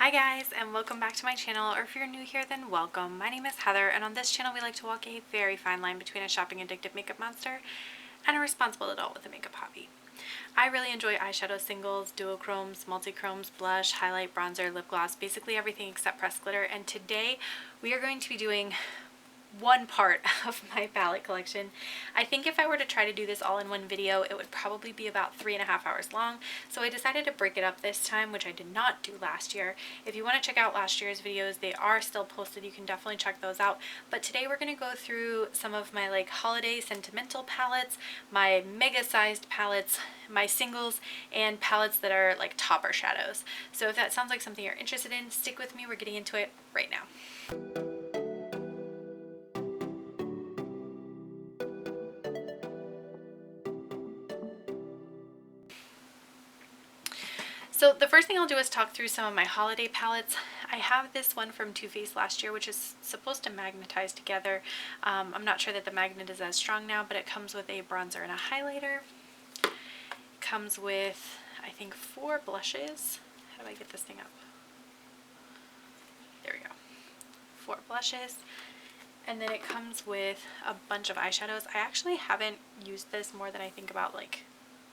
Hi guys, and welcome back to my channel, or if you're new here then welcome. My name is Heather, and on this channel we like to walk a very fine line between a shopping addictive makeup monster and a responsible adult with a makeup hobby. I really enjoy eyeshadow singles, duochromes, multichromes, blush, highlight, bronzer, lip gloss, basically everything except pressed glitter, and today we are going to be doing one part of my palette collection. I think if I were to try to do this all in one video, it would probably be about 3.5 hours long. So I decided to break it up this time, which I did not do last year. If you want to check out last year's videos, they are still posted. You can definitely check those out. But today we're going to go through some of my holiday sentimental palettes, my mega sized palettes, my singles, and palettes that are like topper shadows. So if that sounds like something you're interested in, stick with me. We're getting into it right now. So the first thing I'll do is talk through some of my holiday palettes. I have this one from Too Faced last year, which is supposed to magnetize together. I'm not sure that the magnet is as strong now, but it comes with a bronzer and a highlighter. It comes with, I think, 4 blushes. How do I get this thing up? There we go. 4 blushes. And then it comes with a bunch of eyeshadows. I actually haven't used this more than I think about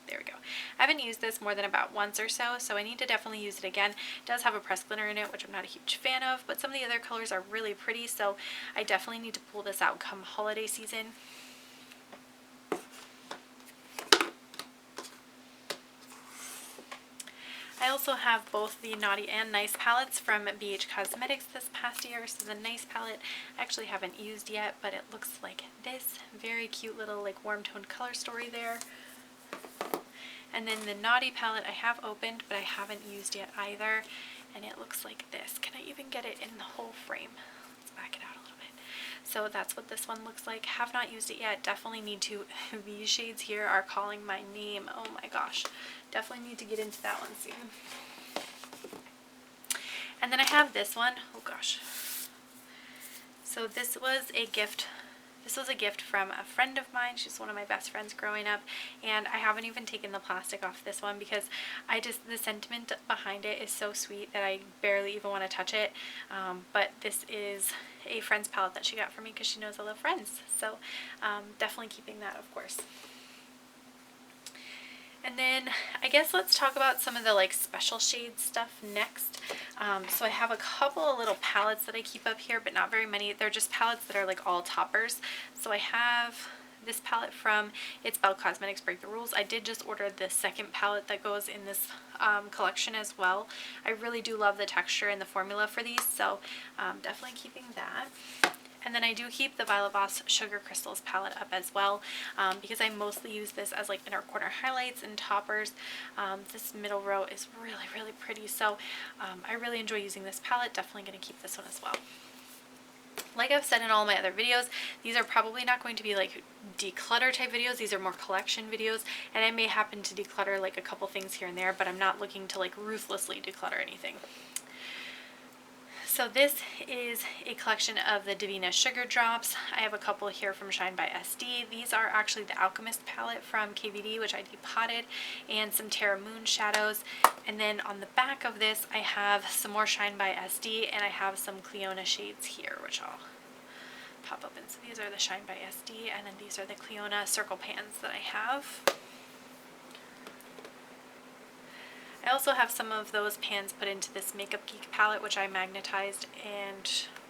there we go. I haven't used this more than about once or so, so I need to definitely use it again. It does have a pressed glitter in it, which I'm not a huge fan of, but some of the other colors are really pretty, so I definitely need to pull this out come holiday season. I also have both the Naughty and Nice palettes from BH Cosmetics this past year. So the Nice palette I actually haven't used yet, but it looks like this. Very cute little warm toned color story there. And then the Naughty palette I have opened, but I haven't used yet either. And it looks like this. Can I even get it in the whole frame? Let's back it out a little bit. So that's what this one looks like. Have not used it yet. Definitely need to. These shades here are calling my name. Oh my gosh. Definitely need to get into that one soon. And then I have this one. Oh gosh. So this was a gift. This was a gift from a friend of mine. She's one of my best friends growing up, and I haven't even taken the plastic off this one because the sentiment behind it is so sweet that I barely even want to touch it. But this is a friend's palette that she got for me because she knows I love friends. So definitely keeping that, of course. And then I guess let's talk about some of the special shade stuff next. So I have a couple of little palettes that I keep up here, but not very many. They're just palettes that are all toppers. So I have this palette from It's Belle Cosmetics Break the Rules. I did just order the second palette that goes in this collection as well. I really do love the texture and the formula for these, so definitely keeping that. And then I do keep the Violet Voss Sugar Crystals palette up as well because I mostly use this as inner corner highlights and toppers. This middle row is really, really pretty, so I really enjoy using this palette. Definitely going to keep this one as well. Like I've said in all my other videos, these are probably not going to be declutter type videos. These are more collection videos, and I may happen to declutter a couple things here and there, but I'm not looking to ruthlessly declutter anything. So this is a collection of the Divina Sugar Drops. I have a couple here from Shine by SD. These are actually the Alchemist palette from KVD, which I depotted, and some Terra Moon shadows. And then on the back of this, I have some more Shine by SD, and I have some Cleona shades here, which I'll pop open. So these are the Shine by SD, and then these are the Cleona circle pans that I have. I also have some of those pans put into this Makeup Geek palette, which I magnetized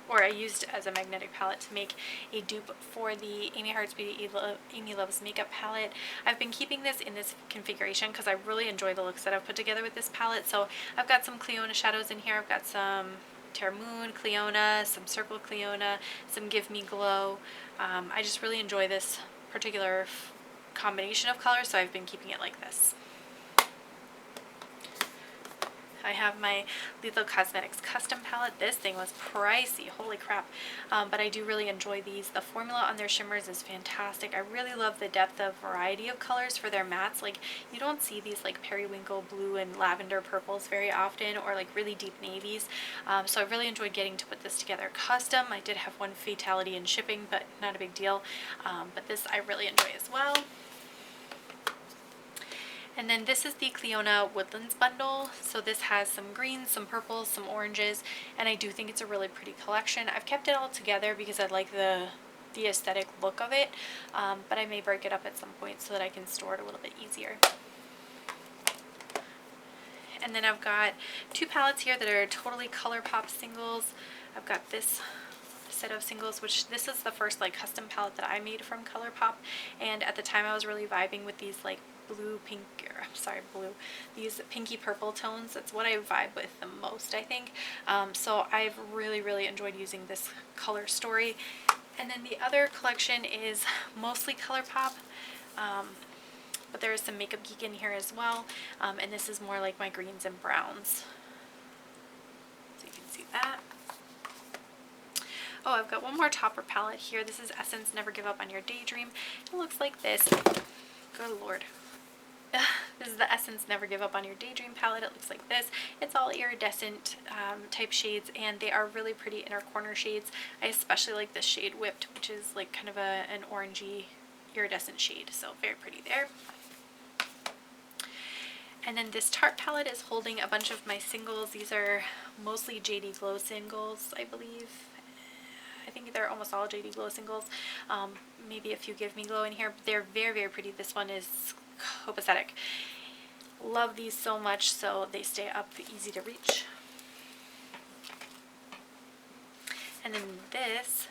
or I used as a magnetic palette to make a dupe for the Amy Hearts Beauty Amy Loves Makeup palette. I've been keeping this in this configuration because I really enjoy the looks that I've put together with this palette. So I've got some Cleona shadows in here. I've got some Terra Moon Cleona, some Circle Cleona, some Give Me Glow. I just really enjoy this particular combination of colors, so I've been keeping it like this. I have my Lethal Cosmetics custom palette. This thing was pricey, holy crap, but I do really enjoy these. The formula on their shimmers is fantastic. I really love the depth of variety of colors for their mattes. You don't see these periwinkle blue and lavender purples very often, or really deep navies, so I really enjoyed getting to put this together custom. I did have one fatality in shipping, but not a big deal, but this I really enjoy as well. And then this is the Cleona Woodlands bundle. So this has some greens, some purples, some oranges, and I do think it's a really pretty collection. I've kept it all together because I like the aesthetic look of it, but I may break it up at some point so that I can store it a little bit easier. And then I've got two palettes here that are totally ColourPop singles. I've got this set of singles, which this is the first like custom palette that I made from ColourPop, and at the time I was really vibing with these like these pinky purple tones. That's what I vibe with the most, I think. So I've really enjoyed using this color story. And then the other collection is mostly ColourPop, but there is some Makeup Geek in here as well, and this is more like my greens and browns, so you can see that. Oh, I've got one more topper palette here. This is Essence Never Give Up on Your Daydream. It looks like this. Good Lord. This is the Essence Never Give Up on Your Daydream palette. It looks like this. It's all iridescent type shades, and they are really pretty inner corner shades. I especially like this shade Whipped, which is like kind of an orangey iridescent shade, so very pretty there. And then this Tarte palette is holding a bunch of my singles. These are mostly JD Glow singles, I believe. I think they're almost all JD Glow singles. Maybe a few Give Me Glow in here, but they're very pretty. This one is copacetic. Love these so much, so they stay up easy to reach. And then this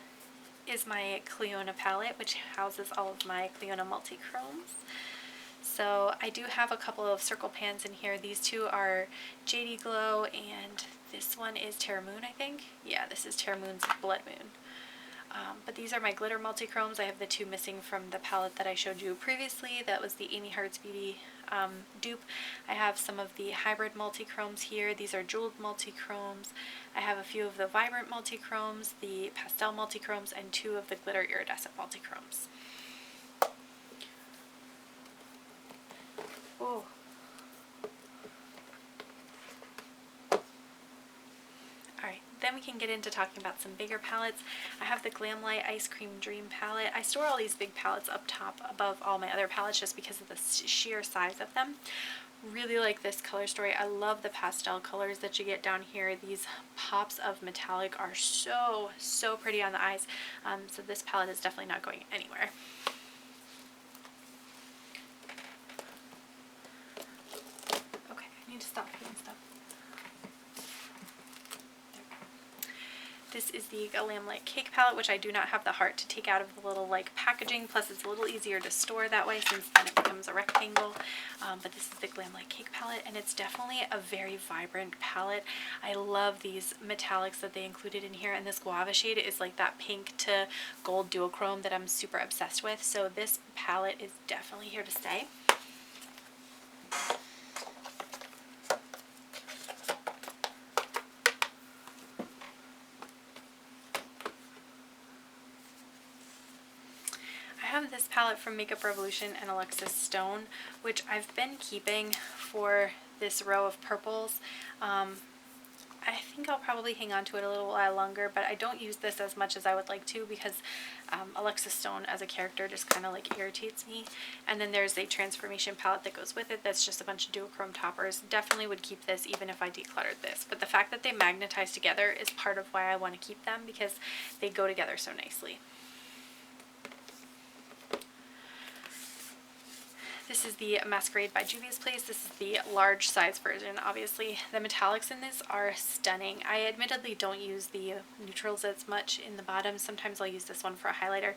is my Cleona palette, which houses all of my Cleona multi-chromes. So I do have a couple of circle pans in here. These two are JD Glow, and this one is Terra Moon, I think. Yeah, this is Terra Moon's Blood Moon. But these are my glitter multi-chromes. I have the two missing from the palette that I showed you previously. That was the Amy Hearts Beauty dupe. I have some of the hybrid multi-chromes here. These are jeweled multi-chromes. I have a few of the vibrant multi-chromes, the pastel multi-chromes, and two of the glitter iridescent multi-chromes. Oh. Alright, then we can get into talking about some bigger palettes. I have the Glamlight Ice Cream Dream palette. I store all these big palettes up top above all my other palettes just because of the sheer size of them. Really like this color story. I love the pastel colors that you get down here. These pops of metallic are so pretty on the eyes. So this palette is definitely not going anywhere. Okay, I need to stop doing stuff. This is the Glamlight Cake palette, which I do not have the heart to take out of the little like packaging, plus it's a little easier to store that way since then it becomes a rectangle. But this is the Glamlight Cake palette, and it's definitely a very vibrant palette. I love these metallics that they included in here, and this guava shade is like that pink to gold duochrome that I'm super obsessed with, so this palette is definitely here to stay. I have this palette from Makeup Revolution and Alexis Stone, which I've been keeping for this row of purples. I think I'll probably hang on to it a little while longer, but I don't use this as much as I would like to because Alexis Stone as a character just kind of like irritates me. And then there's a transformation palette that goes with it that's just a bunch of duochrome toppers. Definitely would keep this even if I decluttered this, but the fact that they magnetize together is part of why I want to keep them, because they go together so nicely. This is the Masquerade by Juvia's Place. This is the large size version, obviously. The metallics in this are stunning. I admittedly don't use the neutrals as much in the bottom. Sometimes I'll use this one for a highlighter,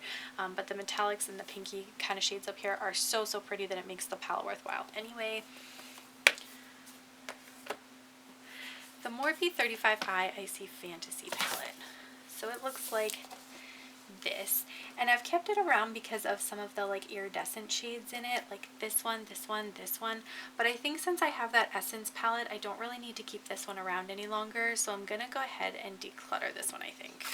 but the metallics and the pinky kind of shades up here are so pretty that it makes the palette worthwhile. Anyway, the Morphe 35i Icy Fantasy palette. So it looks like this, and I've kept it around because of some of the like iridescent shades in it, like this one, but I think since I have that Essence palette, I don't really need to keep this one around any longer, so I'm gonna go ahead and declutter this one, I think.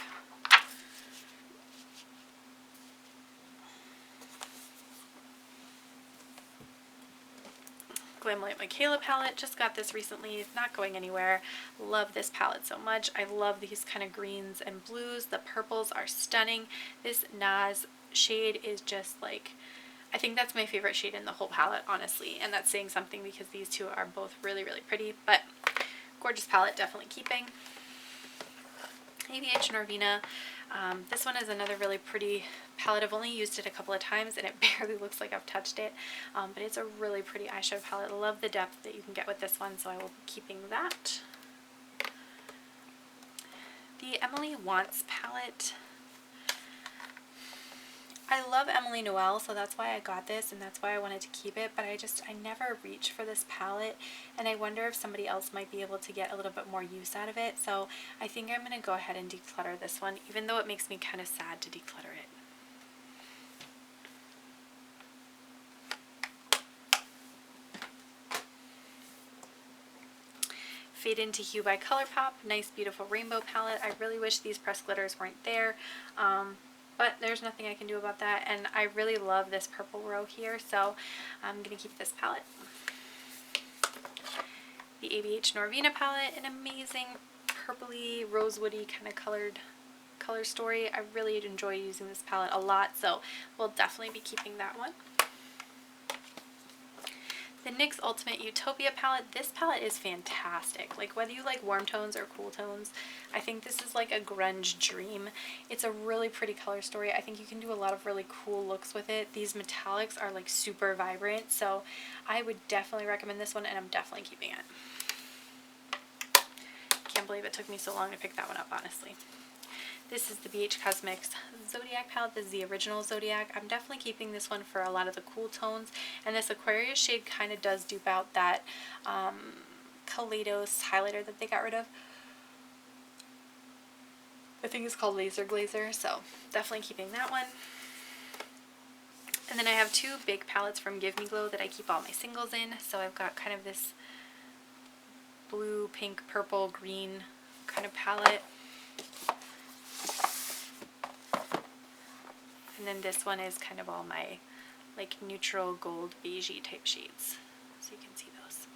Glamlight Michaela palette, just got this recently, it's not going anywhere. Love this palette so much. I love these kind of greens and blues. The purples are stunning. This Naz shade is just like, I think that's my favorite shade in the whole palette, honestly, and that's saying something because these two are both really, really pretty, but gorgeous palette, definitely keeping. ABH Norvina. This one is another really pretty palette. I've only used it a couple of times and it barely looks like I've touched it, but it's a really pretty eyeshadow palette. I love the depth that you can get with this one, so I will be keeping that. The Emily Wants palette. I love Emily Noel, so that's why I got this and that's why I wanted to keep it, but I never reach for this palette, and I wonder if somebody else might be able to get a little bit more use out of it, so I think I'm going to go ahead and declutter this one, even though it makes me kind of sad to declutter it. Fade Into Hue by ColourPop, nice beautiful rainbow palette. I really wish these pressed glitters weren't there. But there's nothing I can do about that, and I really love this purple row here, so I'm going to keep this palette. The ABH Norvina palette, an amazing purpley, rosewoody kind of color story. I really enjoy using this palette a lot, so we'll definitely be keeping that one. The NYX Ultimate Utopia palette, this palette is fantastic. Like, whether you like warm tones or cool tones, I think this is like a grunge dream. It's a really pretty color story. I think you can do a lot of really cool looks with it. These metallics are like super vibrant, so I would definitely recommend this one, and I'm definitely keeping it. Can't believe it took me so long to pick that one up, honestly. This is the BH Cosmetics Zodiac palette. This is the original Zodiac. I'm definitely keeping this one for a lot of the cool tones, and this Aquarius shade kind of does dupe out that Kaleidos highlighter that they got rid of. I think it's called Laser Glazer, so definitely keeping that one. And then I have two big palettes from Give Me Glow that I keep all my singles in. So I've got kind of this blue, pink, purple, green kind of palette. And then this one is kind of all my like neutral gold beigey type shades, so you can see those.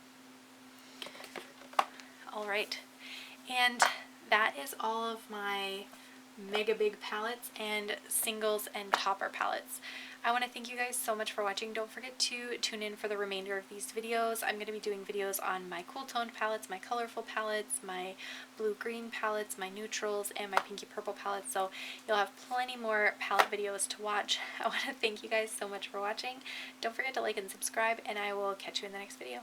Alright, and that is all of my mega big palettes and singles and topper palettes. I want to thank you guys so much for watching. Don't forget to tune in for the remainder of these videos. I'm going to be doing videos on my cool toned palettes, my colorful palettes, my blue-green palettes, my neutrals, and my pinky purple palettes. So you'll have plenty more palette videos to watch. I want to thank you guys so much for watching. Don't forget to like and subscribe, and I will catch you in the next video.